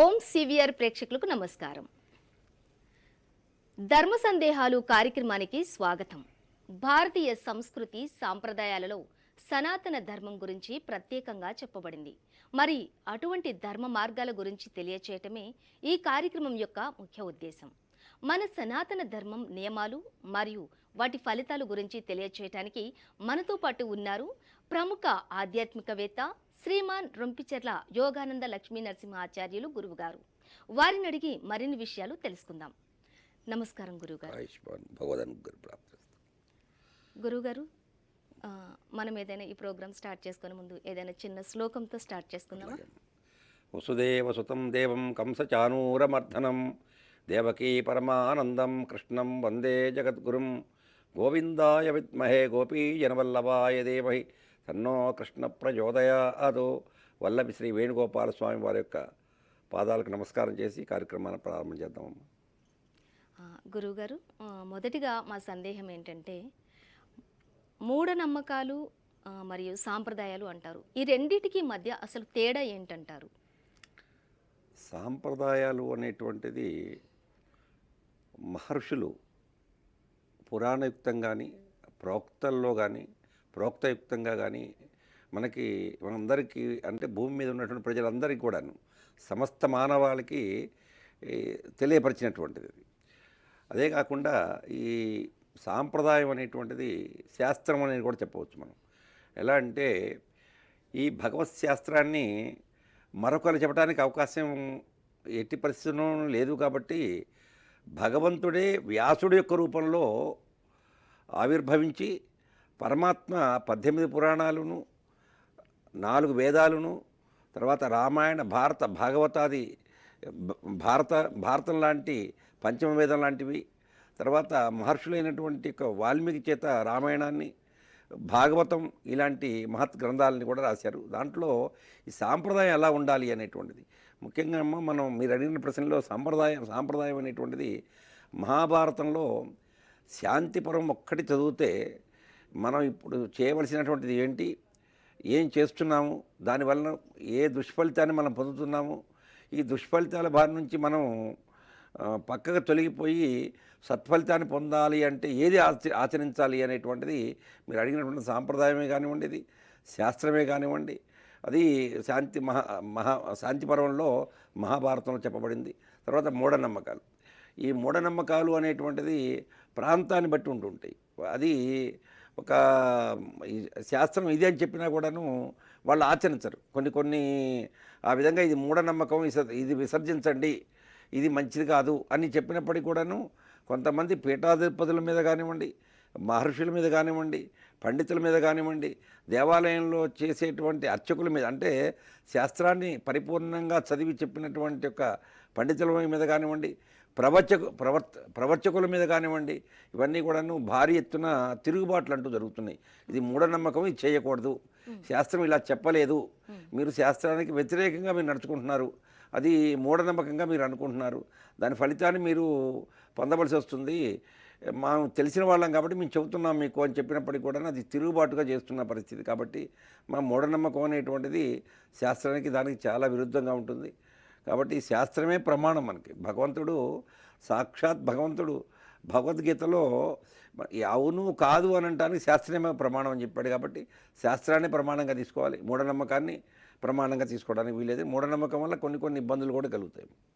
ఓం severe ప్రేక్షకులకు నమస్కారం. ధర్మ సందేహాలు కార్యక్రమానికి స్వాగతం. భారతీయ సంస్కృతి సాంప్రదాయాలలో సనాతన ధర్మం గురించి ప్రత్యేకంగా చెప్పబడింది. మరి అటువంటి ధర్మ మార్గాల గురించి తెలియచేయటమే ఈ కార్యక్రమం యొక్క ముఖ్య ఉద్దేశం. మన సనాతన ధర్మం నియమాలు మరియు వాటి ఫలితాల గురించి తెలియచేయటానికి మనతో పాటు ఉన్నారు ప్రముఖ ఆధ్యాత్మికవేత్త శ్రీమాన్ రొంపిచెర్ల యోగానంద లక్ష్మీ నరసింహాచార్యులు గురువుగారు. వారిని అడిగి మరిన్ని విషయాలు తెలుసుకుందాం. నమస్కారం గురువుగారు. గురువుగారు, మనం ఏదైనా ఈ ప్రోగ్రామ్ స్టార్ట్ చేసుకునే ముందు ఏదైనా చిన్న శ్లోకంతో స్టార్ట్ చేసుకుందామా? వసుదేవ సుతం దేవం కంసచానూరమర్దనం దేవకీ పరమానందం కృష్ణం వందే జగద్గురుం గోవిందాయ విద్మహే గోపీజనవల్లభాయ ధీమహి తన్నో కృష్ణ ప్రచోదయాదో. వల్లభి శ్రీ వేణుగోపాల స్వామి వారి యొక్క పాదాలకు నమస్కారం చేసి కార్యక్రమాన్ని ప్రారంభం చేద్దామమ్మా. గురువుగారు, మొదటిగా మా సందేహం ఏంటంటే, మూఢనమ్మకాలు మరియు సాంప్రదాయాలు అంటారు. ఈ రెండిటికి మధ్య అసలు తేడా ఏంటంటారు? సాంప్రదాయాలు అనేటువంటిది మహర్షులు పురాణయుక్తం కానీ ప్రోక్తల్లో కానీ ప్రోక్తయుక్తంగా కానీ మనందరికీ అంటే భూమి మీద ఉన్నటువంటి ప్రజలందరికీ కూడాను సమస్త మానవాళికి తెలియపరిచినటువంటిది. అదే కాకుండా ఈ సాంప్రదాయం అనేటువంటిది శాస్త్రం అనేది కూడా చెప్పవచ్చు మనం. ఎలా అంటే ఈ భగవత్ శాస్త్రాన్ని మరొకరు చెప్పడానికి అవకాశం ఎట్టి పరిస్థితుల్లో లేదు. కాబట్టి భగవంతుడే వ్యాసుడి యొక్క రూపంలో ఆవిర్భవించి పరమాత్మ 18 పురాణాలను 4 వేదాలను తర్వాత రామాయణ భారత భాగవతాది భారతం లాంటి పంచమ వేదం లాంటివి, తర్వాత మహర్షులైనటువంటి వాల్మీకి చేత రామాయణాన్ని భాగవతం ఇలాంటి మహత్ గ్రంథాలని కూడా రాశారు. దాంట్లో ఈ సాంప్రదాయం ఎలా ఉండాలి అనేటువంటిది ముఖ్యంగా మనం మీరు అడిగిన ప్రశ్నలో సాంప్రదాయం అనేటువంటిది మహాభారతంలో శాంతిపురం ఒక్కటి చదివితే మనం ఇప్పుడు చేయవలసినటువంటిది ఏంటి, ఏం చేస్తున్నాము, దానివల్ల ఏ దుష్ఫలితాన్ని మనం పొందుతున్నాము, ఈ దుష్ఫలితాల బారి నుంచి మనం పక్కకు తొలగిపోయి సత్ఫలితాన్ని పొందాలి అంటే ఏది ఆచరించాలి అనేటువంటిది మీరు అడిగినటువంటి సాంప్రదాయమే కానివ్వండి, ఇది శాస్త్రమే కానివ్వండి, అది శాంతి పర్వంలో మహాభారతంలో చెప్పబడింది. తర్వాత మూఢనమ్మకాలు. ఈ మూఢనమ్మకాలు అనేటువంటిది ప్రాంతాన్ని బట్టి ఉంటుంటాయి. అది ఒక శాస్త్రం ఇది అని చెప్పినా కూడాను వాళ్ళు ఆచరించరు. కొన్ని ఆ విధంగా ఇది మూఢనమ్మకం, ఇది విసర్జించండి, ఇది మంచిది కాదు అని చెప్పినప్పటికీ కూడాను కొంతమంది పీఠాధిపతుల మీద కానివ్వండి, మహర్షుల మీద కానివ్వండి, పండితుల మీద కానివ్వండి, దేవాలయంలో చేసేటువంటి అర్చకుల మీద, అంటే శాస్త్రాన్ని పరిపూర్ణంగా చదివి చెప్పినటువంటి యొక్క పండితుల మీద కానివ్వండి, ప్రవర్చకుల మీద కానివ్వండి, ఇవన్నీ కూడాను భారీ ఎత్తున తిరుగుబాట్లు అంటూ జరుగుతున్నాయి. ఇది మూఢనమ్మకం, ఇది చేయకూడదు, శాస్త్రం ఇలా చెప్పలేదు, మీరు శాస్త్రానికి వ్యతిరేకంగా మీరు నడుచుకుంటున్నారు, అది మూఢనమ్మకంగా మీరు అనుకుంటున్నారు, దాని ఫలితాన్ని మీరు పొందవలసి వస్తుంది, మనం తెలిసిన వాళ్ళం కాబట్టి మేము చెబుతున్నాం మీకు అని చెప్పినప్పటికీ కూడా అది తిరుగుబాటుగా చేస్తున్న పరిస్థితి. కాబట్టి మా మూఢనమ్మకం అనేటువంటిది శాస్త్రానికి దానికి చాలా విరుద్ధంగా ఉంటుంది. కాబట్టి శాస్త్రమే ప్రమాణం మనకి. భగవంతుడు సాక్షాత్ భగవంతుడు భగవద్గీతలో అవును కాదు అని అనడానికి శాస్త్రమే ప్రమాణం అని చెప్పాడు. కాబట్టి శాస్త్రాన్ని ప్రమాణంగా తీసుకోవాలి, మూఢనమ్మకాన్ని ప్రమాణంగా తీసుకోవడానికి వీలేదు. మూఢనమ్మకం వల్ల కొన్ని ఇబ్బందులు కూడా కలుగుతాయి.